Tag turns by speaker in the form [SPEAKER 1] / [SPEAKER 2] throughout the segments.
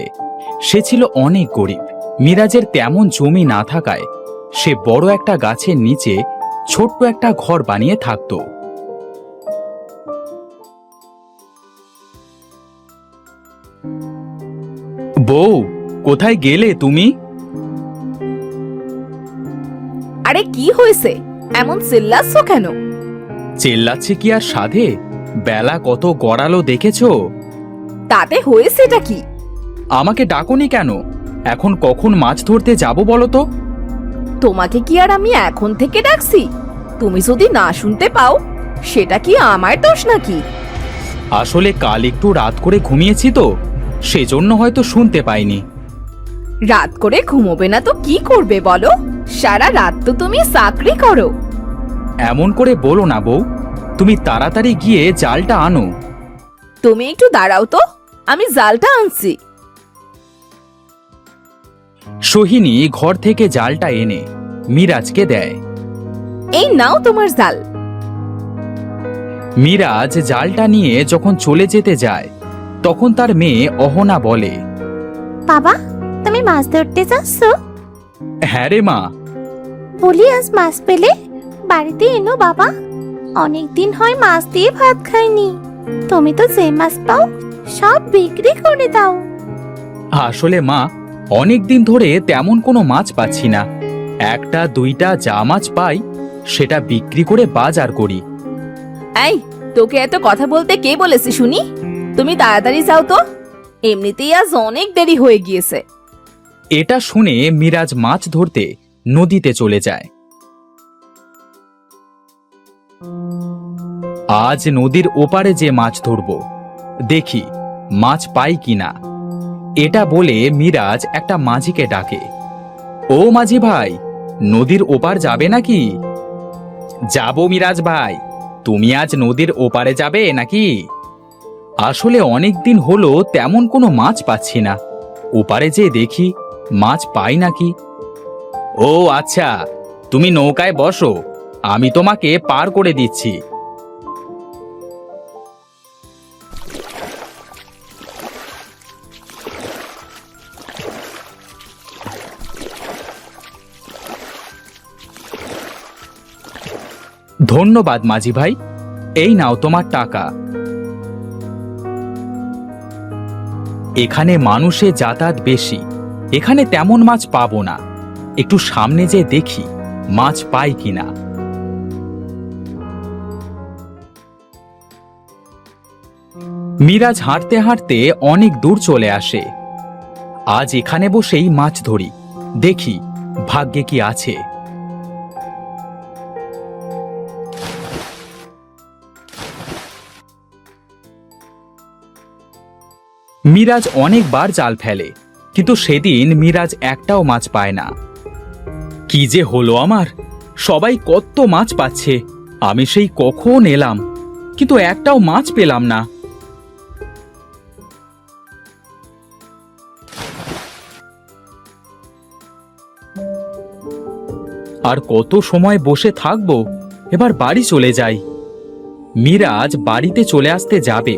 [SPEAKER 1] ছেলে। সে ছিল অনেক গরিব। মিরাজের তেমন জমি না থাকায় সে বড় একটা গাছের নিচে ছোট্ট একটা ঘর বানিয়ে থাকত। বউ, কোথায় গেলে তুমি?
[SPEAKER 2] আরে কি হয়েছে, এমন চিল্লাচ্ছ কেন?
[SPEAKER 1] চেল্লাচ্ছে কি আর সাধে? বেলা কত গড়ালো দেখেছো?
[SPEAKER 2] তাতে হয়েছেটা কি?
[SPEAKER 1] আমাকে ডাকোনি কেন? এখন কখন মাছ ধরতে যাব বলো তো?
[SPEAKER 2] তোমাকে কি আর আমি এখন থেকে ডাকছি? তুমি যদি না শুনতে পাও সেটা কি আমার দোষ নাকি?
[SPEAKER 1] আসলে কাল একটু রাত করে ঘুমিয়েছি তো, সেজন্য হয়তো শুনতে পাইনি।
[SPEAKER 2] রাত করে ঘুমোবে না তো কি করবে বলো? সারা রাত তো তুমি চাকরি করো।
[SPEAKER 1] এমন করে বলো না বউ, তুমি তাড়াতাড়ি গিয়ে জালটা আনো।
[SPEAKER 2] তুমি একটু দাঁড়াও তো, আমি জালটা আনছি।
[SPEAKER 1] সোহিনী ঘর থেকে জালটা এনে মিরাজকে দেয়।
[SPEAKER 2] এই নাও তোমার জাল।
[SPEAKER 1] মিরাজ জালটা নিয়ে যখন চলে যেতে যায় তখন তার মেয়ে অহনা বলে,
[SPEAKER 3] বাবা, তুমি মাছ ধরতে যাচ্ছ?
[SPEAKER 1] হ্যাঁ রে মা।
[SPEAKER 3] বলি আজ মাছ পেলে বাড়িতে এনো বাবা। অনেক দিন হয় মাছ দিয়ে ভাত খাইনি। তুমি তো যে মাছ পাও সব বিক্রি করে দাও।
[SPEAKER 1] আসলে মা, অনেক দিন ধরে তেমন কোনো মাছ পাচ্ছি না। একটা দুইটা যা মাছ পাই সেটা বিক্রি করে বাজার করি।
[SPEAKER 2] এই, তোকে এত কথা বলতে কে বলেছে শুনি? তুমি তাড়াতাড়ি যাও তো, এমনিতেই আজ অনেক দেরি হয়ে গিয়েছে।
[SPEAKER 1] এটা শুনে মিরাজ মাছ ধরতে নদীতে চলে যায়। আজ নদীর ওপারে যে মাছ ধরব, দেখি মাছ পাই কিনা। এটা বলে মিরাজ একটা মাঝিকে ডাকে। ও মাঝি ভাই, নদীর ওপার যাবে নাকি? যাব মিরাজ ভাই, তুমি আজ নদীর ওপারে যাবে নাকি? আসলে অনেক দিন হলো তেমন কোনো মাছ পাচ্ছি না, ওপারে যে দেখি মাছ পাই নাকি। ও আচ্ছা, তুমি নৌকায় বসো, আমি তোমাকে পার করে দিচ্ছি। ধন্যবাদ মাঝি ভাই, এই নাও তোমার টাকা। এখানে মানুষের যাতায়াত বেশি, এখানে তেমন মাছ পাবো না। একটু সামনে যে দেখি মাছ পাই কিনা। মিরাজ হাঁটতে হাঁটতে অনেক দূর চলে আসে। আজ এখানে বসেই মাছ ধরি, দেখি ভাগ্যে কি আছে। মিরাজ অনেকবার জাল ফেলে, কিন্তু সেদিন মিরাজ একটাও মাছ পায় না। কি যে হলো আমার, সবাই কত মাছ পাচ্ছে, আমি সেই কখন এলাম কিন্তু একটাও মাছ পেলাম না। আর কত সময় বসে থাকবো, এবার বাড়ি চলে যাই। মিরাজ বাড়িতে চলে আসতে যাবে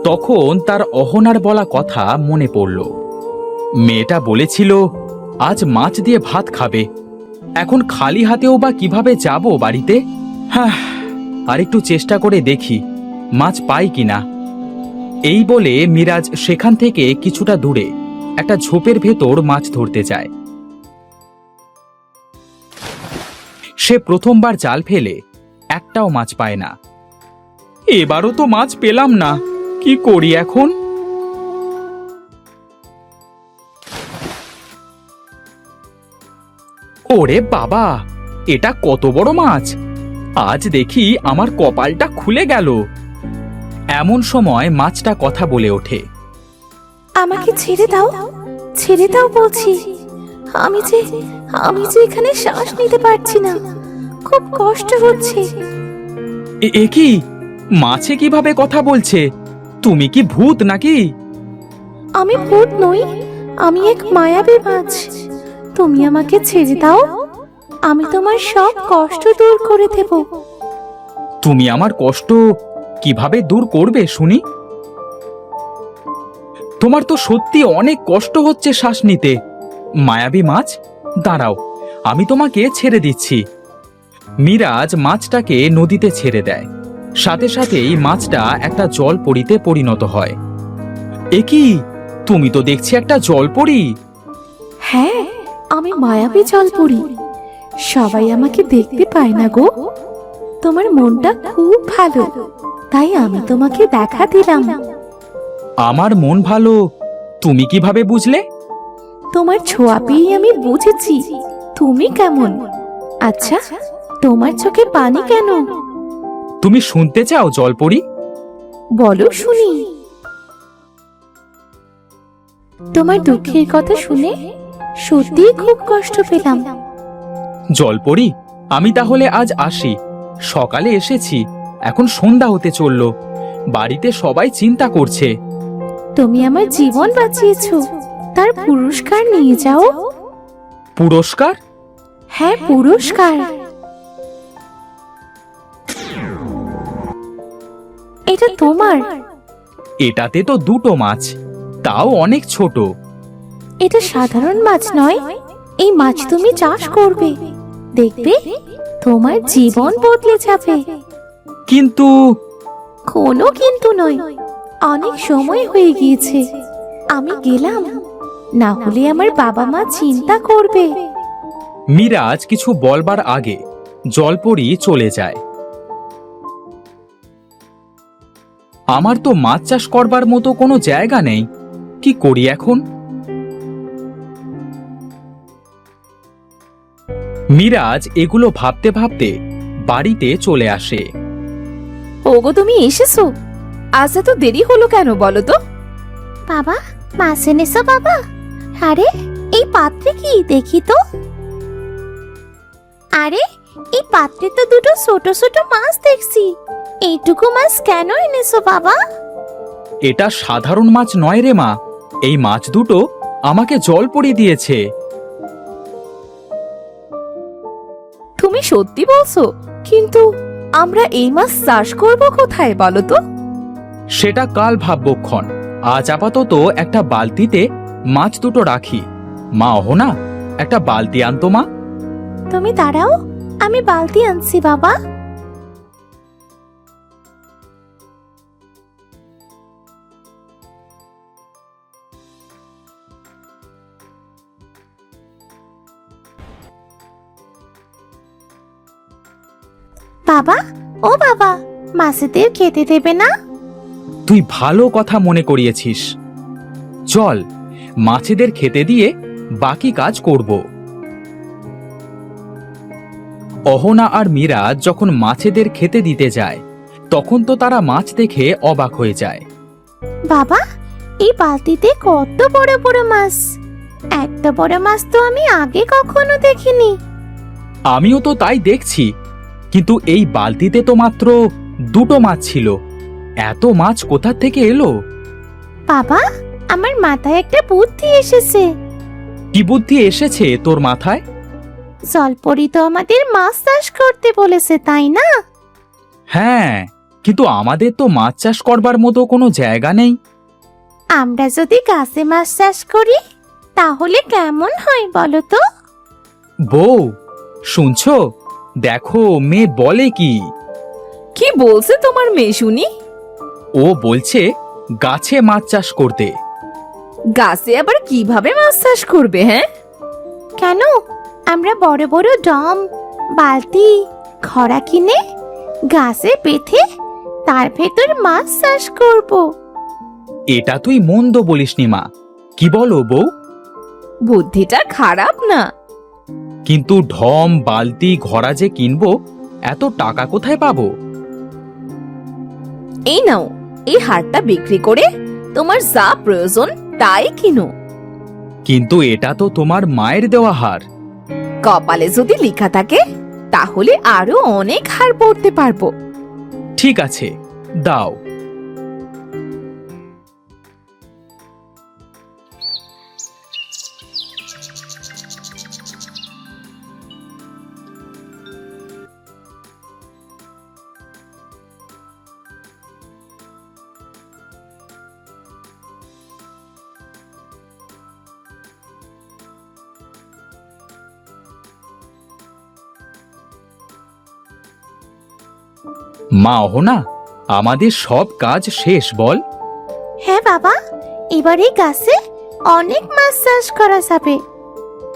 [SPEAKER 1] তখন তার অহনার বলা কথা মনে পড়ল। মেয়েটা বলেছিল আজ মাছ দিয়ে ভাত খাবে, এখন খালি হাতেও বা কিভাবে যাব বাড়িতে? হ্যাঁ, আর একটু চেষ্টা করে দেখি মাছ পাই কিনা। এই বলে মিরাজ সেখান থেকে কিছুটা দূরে একটা ঝোপের ভেতর মাছ ধরতে যায়। সে প্রথমবার জাল ফেলে একটাও মাছ পায় না। এবারও তো মাছ পেলাম না, কি করি এখন? ওরে বাবা, এটা কত বড় মাছ! আজ দেখি আমার কপালটা খুলে গেল। এমন সময় মাছটা কথা বলে ওঠে।
[SPEAKER 3] আমাকে ছেড়ে দাও, ছেড়ে দাও বলছি। আমি যে এখানে শ্বাস নিতে পারছি না, খুব কষ্ট হচ্ছে।
[SPEAKER 1] এ কি, মাছে কিভাবে কথা বলছে? তুমি কি ভূত নাকি?
[SPEAKER 3] আমি ভূত নই, আমি এক মায়াবী মাছ। তুমি আমাকে ছেড়ে দাও, আমি তোমার সব কষ্ট দূর করে দেব।
[SPEAKER 1] তুমি আমার কষ্ট কিভাবে দূর করবে শুনি? তোমার তো সত্যি অনেক কষ্ট হচ্ছে শ্বাস নিতে। মায়াবী মাছ, দাঁড়াও, আমি তোমাকে ছেড়ে দিচ্ছি। মিরাজ মাছটাকে নদীতে ছেড়ে দেয়। সাথে সাথেই মাছটা একটা জলপরীতে পরিণত হয়। এ কি, তুমি তো দেখছি একটা জলপরী।
[SPEAKER 3] হ্যাঁ, আমি মায়াবী জলপরি। সবাই আমাকে দেখতে পায় না গো। তোমার মনটা খুব ভালো, তাই আমি তোমাকে দেখা দিলাম।
[SPEAKER 1] আমার মন ভালো, তুমি কিভাবে বুঝলে?
[SPEAKER 3] তোমার ছোঁয়া পেয়ে আমি বুঝেছি তুমি কেমন। আচ্ছা, তোমার চোখে পানি কেন?
[SPEAKER 1] তুমি শুনতে চাও জলপরী?
[SPEAKER 3] বলো শুনি। তোমার দুঃখের কথা শুনে সত্যি খুব কষ্ট পেলাম।
[SPEAKER 1] জলপরী, আমি তাহলে আজ আসি। সকালে এসেছি, এখন সন্ধ্যা হতে চলল। বাড়িতে সবাই চিন্তা করছে।
[SPEAKER 3] তুমি আমার জীবন বাঁচিয়েছো, তার পুরস্কার নিয়ে যাও।
[SPEAKER 1] পুরস্কার?
[SPEAKER 3] হ্যাঁ, পুরস্কার। এটা তোমার।
[SPEAKER 1] এটাতে তো দুটো মাছ, তাও অনেক ছোট।
[SPEAKER 3] এটা সাধারণ মাছ নয়, এই মাছ তুমি চাষ করবে, দেখবে তোমার জীবন বদলে যাবে।
[SPEAKER 1] কিন্তু
[SPEAKER 3] কোনো কিন্তু নয়, অনেক সময় হয়ে গিয়েছে, আমি গেলাম, না হলে আমার বাবা মা চিন্তা করবে।
[SPEAKER 1] মিরাজ কিছু বলবার আগে জলপরী চলে যায়। আমার তো মাছ চাষ করবার মতো কোনো জায়গা নেই, কি করি এখন? মিরাজ এগুলো ভাবতে ভাবতে বাড়িতে চলে আসে।
[SPEAKER 2] ওগো, তুমি এসেছো? আজ এত দেরি হলো কেন বলো তো?
[SPEAKER 3] বাবা, মাছ এনেছো বাবা? আরে, এই পাত্রে কি দেখি তো। আরে, এই পাত্রে তো দুটো ছোট ছোট মাছ দেখছি। এইটুকু মাছ কেন এনেছো বাবা?
[SPEAKER 1] এটা সাধারণ মাছ নয় রে মা, এই মাছ দুটো আমাকে জলপরী দিয়েছে।
[SPEAKER 2] তুমি সত্যি বলছো? কিন্তু আমরা এই মাছ চাষ করব কোথায় বলো তো?
[SPEAKER 1] সেটা কাল ভাববক্ষণ, আজ আপাতত একটা বালতিতে মাছ দুটো রাখি। মা, অহনা, একটা বালতি আনতো মা।
[SPEAKER 3] তুমি দাঁড়াও, আমি বালতি আনছি বাবা। বাবা, ও বাবা, মাছেদের খেতে দেবে না?
[SPEAKER 1] তুই ভালো কথা মনে করিয়েছিস। চল, মাছেদের খেতে দিয়ে বাকি কাজ করব। অহনা আর মিরাজ যখন মাছেদের খেতে দিতে যায়, তখন তো তারা মাছ দেখে অবাক হয়ে যায়।
[SPEAKER 3] বাবা, এই বালতিতে কত বড় বড় মাছ! এত বড় মাছ তো আমি আগে কখনো দেখিনি।
[SPEAKER 1] আমিও তো তাই দেখছি, কিন্তু এই বালতিতে তো মাত্র দুটো মাছ ছিল। এত মাছ কোথা থেকে এলো?
[SPEAKER 3] বাবা, আমার মাথায় একটা বুদ্ধি এসেছে।
[SPEAKER 1] কি বুদ্ধি এসেছে তোর মাথায়?
[SPEAKER 3] জলপরি তো আমাদের মাছ চাষ করতে বলেছে, তাই না?
[SPEAKER 1] হ্যাঁ, কিন্তু আমাদের তো মাছ চাষ করবার মতো কোনো জায়গা নেই।
[SPEAKER 3] আমরা যদি গাছে মাছ চাষ করি তাহলে কেমন হয় বলো তো?
[SPEAKER 1] বউ, শুনছো? দেখো মেয়ে বলে কি।
[SPEAKER 2] কি বলছে তোমার মেয়ে শুনি?
[SPEAKER 1] ও বলছে গাছে মাছ চাষ করতে।
[SPEAKER 2] গাছে আবার কিভাবে মাছ চাষ করবে? হ্যাঁ,
[SPEAKER 3] কেন, আমরা বড় বড় ড্রাম, বালতি, খড়া কিনে গাছে পেথে তার ভেতর মাছ চাষ করব।
[SPEAKER 1] এটা তুই মন্দ বলিসনি মা, কি বলো বউ?
[SPEAKER 2] বুদ্ধিটা খারাপ না।
[SPEAKER 1] কিন্তু ঢম, বালতি, ঘড়া যে কিনবো, এত টাকা কোথায় পাবো?
[SPEAKER 2] এই নাও, এই হারটা বিক্রি করে তোমার যা প্রয়োজন তাই কিনো।
[SPEAKER 1] কিন্তু এটা তো তোমার মায়ের দেওয়া হার।
[SPEAKER 2] কপালে যদি লেখা থাকে তাহলে আরো অনেক হার পড়তে পারবো।
[SPEAKER 1] ঠিক আছে, দাও। মা অহনা, আমাদের সব কাজ শেষ বল।
[SPEAKER 3] হ্যাঁ বাবা, এবার এই গাছে অনেক মাছ চাষ করা যাবে।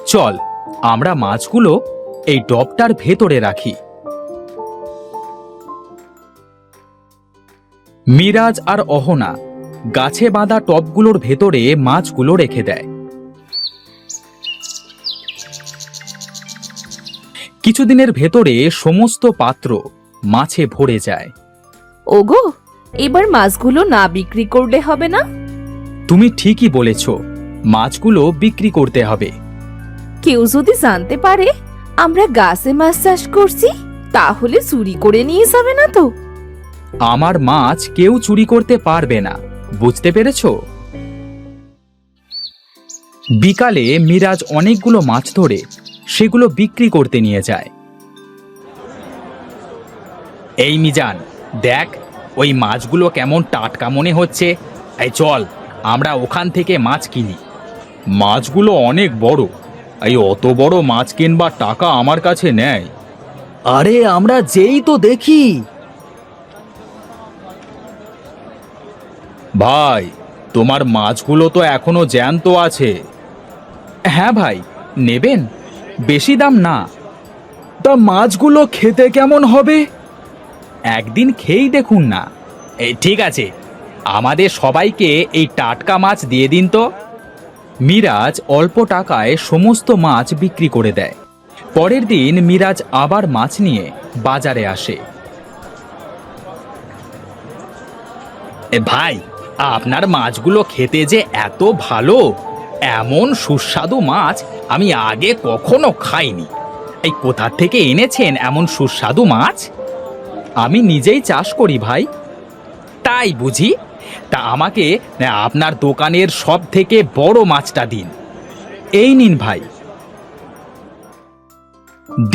[SPEAKER 1] চল আমরা মাছগুলো এই ডবটার ভেতরে রাখি। মিরাজ আর অহনা গাছে বাঁধা টবগুলোর ভেতরে মাছগুলো রেখে দেয়। কিছুদিনের ভেতরে সমস্ত পাত্র মাছে ভরে যায়।
[SPEAKER 2] ওগো, এবার মাছগুলো না বিক্রি করলে হবে না?
[SPEAKER 1] তুমি ঠিকই বলেছ, মাছগুলো বিক্রি করতে হবে।
[SPEAKER 2] কেউ যদি জানতে পারে আমরা গাছে মাছ চাষ করছি, তাহলে চুরি করে নিয়ে যাবে না তো?
[SPEAKER 1] আমার মাছ কেউ চুরি করতে পারবে না, বুঝতে পেরেছ? বিকালে মিরাজ অনেকগুলো মাছ ধরে সেগুলো বিক্রি করতে নিয়ে যায়। এই মিজান, দেখ ওই মাছগুলো কেমন টাটকা মনে হচ্ছে। এই চল আমরা ওখান থেকে মাছ কিনি। মাছগুলো অনেক বড়, এই অত বড় মাছ কিনবার টাকা আমার কাছে নেই। আরে আমরা যেই তো দেখি। ভাই, তোমার মাছগুলো তো এখনো জ্যান্ত আছে। হ্যাঁ ভাই, নেবেন? বেশি দাম না। তা মাছগুলো খেতে কেমন হবে? একদিন খেয়েই দেখুন না। এই ঠিক আছে, আমাদের সবাইকে এই টাটকা মাছ দিয়ে দিন তো। মিরাজ অল্প টাকায় সমস্ত মাছ বিক্রি করে দেয়। পরের দিন মিরাজ আবার মাছ নিয়ে বাজারে আসে। ভাই, আপনার মাছগুলো খেতে যে এত ভালো, এমন সুস্বাদু মাছ আমি আগে কখনো খাইনি। এই কোথা থেকে এনেছেন এমন সুস্বাদু মাছ? আমি নিজেই চাষ করি ভাই। তাই বুঝি? তা আমাকে আপনার দোকানের সব থেকে বড় মাছটা দিন। এই নিন ভাই।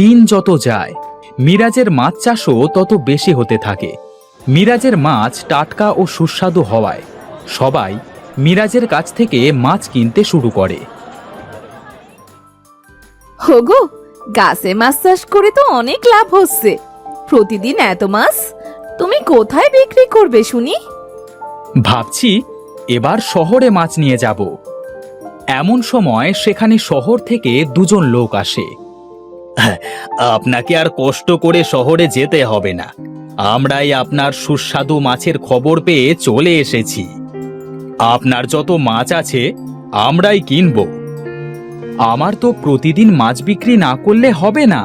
[SPEAKER 1] দিন যত যায় মিরাজের মাছ চাষও তত বেশি হতে থাকে। মিরাজের মাছ টাটকা ও সুস্বাদু হওয়ায় সবাই মিরাজের কাছ থেকে মাছ কিনতে শুরু করে।
[SPEAKER 2] ওগো, গাছে মাছ চাষ করে তো অনেক লাভ হচ্ছে। প্রতিদিন এত মাছ তুমি কোথায় বিক্রি করবে শুনি?
[SPEAKER 1] ভাবছি এবার শহরে মাছ নিয়ে যাব। এমন সময় সেখানে শহর থেকে দুজন লোক আসে। আপনাকে আর কষ্ট করে শহরে যেতে হবে না, আমরাই আপনার সুস্বাদু মাছের খবর পেয়ে চলে এসেছি। আপনার যত মাছ আছে আমরাই কিনব। আমার তো প্রতিদিন মাছ বিক্রি না করলে হবে না।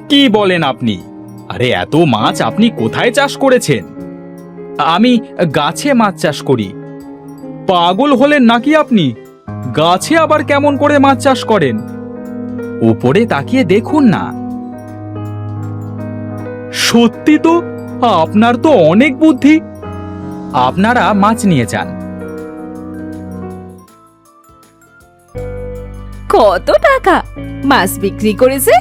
[SPEAKER 1] কি বলেন আপনি? আরে এত মাছ আপনি কোথায় চাষ করেছেন? আমি গাছে মাছ চাষ করি। পাগল হলেন নাকি আপনি? গাছে আবার কেমন করে মাছ চাষ করেন? উপরে তাকিয়ে দেখুন না। সত্যি তো, আপনার তো অনেক বুদ্ধি। আপনারা মাছ নিয়ে যান।
[SPEAKER 2] কত টাকা মাছ বিক্রি করেছে,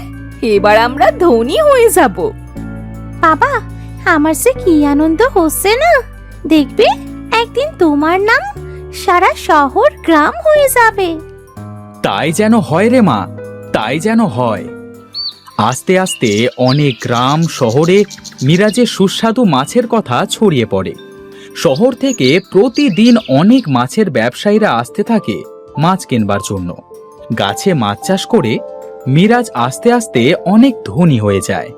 [SPEAKER 2] এবার আমরা ধনী হয়ে যাব।
[SPEAKER 3] বাবা, আমার যে কি আনন্দ হচ্ছে না! দেখবে একদিন তোমার নাম সারা শহর গ্রাম হয়ে যাবে।
[SPEAKER 1] তাই যেন হয় রে মা, তাই যেন হয়। আস্তে আস্তে অনেক গ্রাম শহরে মিরাজের সুস্বাদু মাছের কথা ছড়িয়ে পড়ে। শহর থেকে প্রতিদিন অনেক মাছের ব্যবসায়ীরা আসতে থাকে মাছ কিনবার জন্য। গাছে মাছ চাষ করে মিরাজ আস্তে আস্তে অনেক ধনী হয়ে যায়।